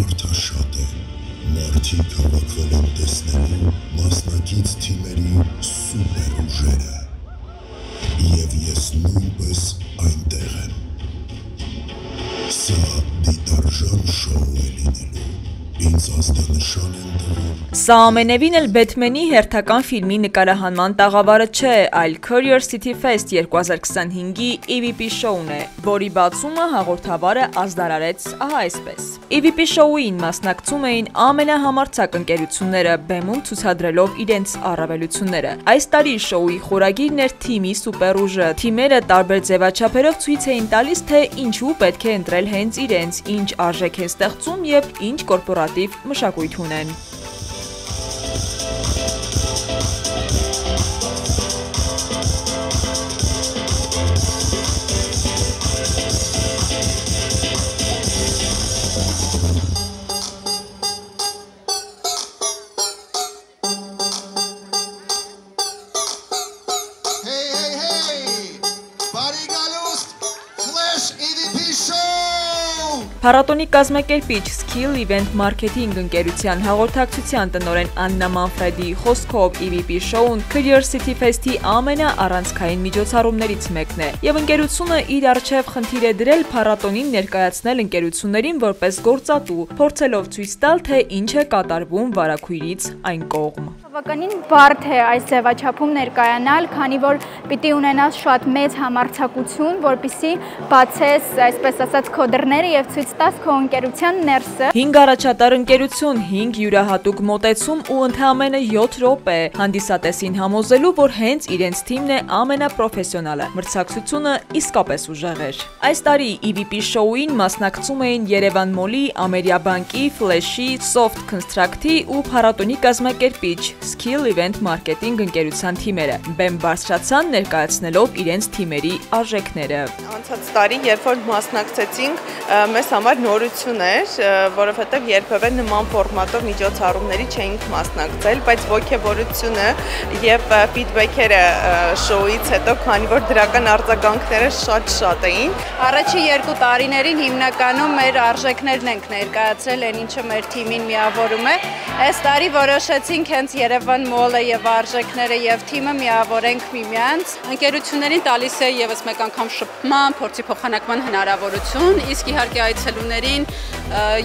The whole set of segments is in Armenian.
Մարդաշատ է, մարդիկ հավաքվել են տեսնելու մասնակից թիմերի սուպեր ուժերը, և ես նույնպես այնտեղ եմ։ Սա դիտարժան շոու է լինելու, ինձ ազդանշան են տվել։ Սա ամենևին էլ Բեթմենի հերթական ֆիլմի նկարահանման տաղավարը չէ, այլ Curiosity Fest 2025-ի EVP շոուն է, որի բացումը հաղորդավարը ազդարարեց ահա այսպես. EVP շոուին մասնակցում էին ամենահամարձակ ընկերությունները, բեմում ցուցադրելով իրենց առավելությունները։ Այս տարի շոուի խորագիրն էր թիմի սուպերուժը։ Թիմերը տարբեր ձևաչափերով ցույց էին տալիս, թե ինչու պետք է ընտրել հենց իրենց, ինչ արժեք են ստեղծում և ինչ կորպորատիվ մշակույթ ունեն։ Փառատոնի կազմակերպիչ Skill Event Marketing ընկերության հաղորդակցության տնօրեն Աննա Մանֆրեդի խոսքով EVP շոուն Curiosity Fest-ի ամենաառանցքային միջոցառումներից մեկն է, եւ ընկերությունը իր առջև խնդիր է դրել փառատոնին ներկայացնել ընկերություններին որպես գործատու, փորձելով ցույց տալ, թե ինչ է կատարվում վարակույրից այն կողմ։ Բավականին բարդ է այս ձևաչափում ներկայանալ, քանի որ պիտի ունենաս շատ մեծ համարձակություն, որպեսզի բացես, այսպես ասած, քո դռները եւ ցույց տաս քո ընկերության ներսը։ 5 առաջատար ընկերություն, 5 յուրահատուկ մոտեցում ու ընդամենը 7 րոպե հանդիսատեսին համոզելու, որ հենց իրենց թիմն է ամենապրոֆեսիոնալը։ Մրցակցությունը իսկապես ուժեղ էր։ Այս տարի EVP շոուին մասնակցում էին Երևան Մոլի, Ամերիաբանկի, Flash-ի, Soft Construct-ի ու փառատոնի կազմակերպիչ Skill Event Marketing ընկերության թիմերը բեմ բարձրացան ներկայացնելով իրենց թիմերի արժեքները։ Անցած տարի, երբ որ մասնակցեցինք, մեզ համար նորություն էր, որովհետև երբևէ նման ֆորմատով միջոցառումների չէինք մասնակցել, բայց ոգևորությունը եւ ֆիդբեքերը շոուից հետո, քանի որ դրական արձագանքները շատ էին։ Առաջի 2 տարիներին հիմնականում մեր արժեքներն ենք ներկայացրել, այն ինչը մեր թիմին միավորում է։ Այս տարի որոշեցինք հենց Երևան մոլը եւ արժեքները եւ թիմը միավորենք միմյանց։ Ընկերություններին տալիս է եւս մեկ անգամ շփման, փորձի փոխանակման հնարավորություն, իսկ իհարկե այցելուներին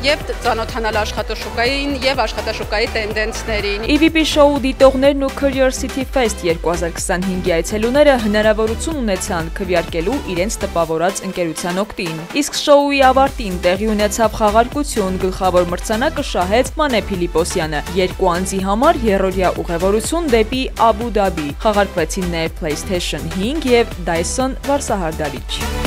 եւ ծանոթանալ աշխատաշուկային եւ աշխատաշուկայի տենդենսներին։ EVP շոու դիտողներն ու Curiosity Fest 2025-ի այցելուները հնարավորություն ունեցան քվեարկելու իրենց տպավորած ընկերության օգտին։ Իսկ շոուի ավարտին տեղի ունեցավ խաղարկություն, գլխավոր մրցանակը շահեց Մանե Փիլիպոսյանը։ 2 անձի համար երրորդյա ուղևորություն դեպի Աբու Դաբի։ Խաղարկվեցին նաև PlayStation 5 և Dyson վարսահարդարիչ։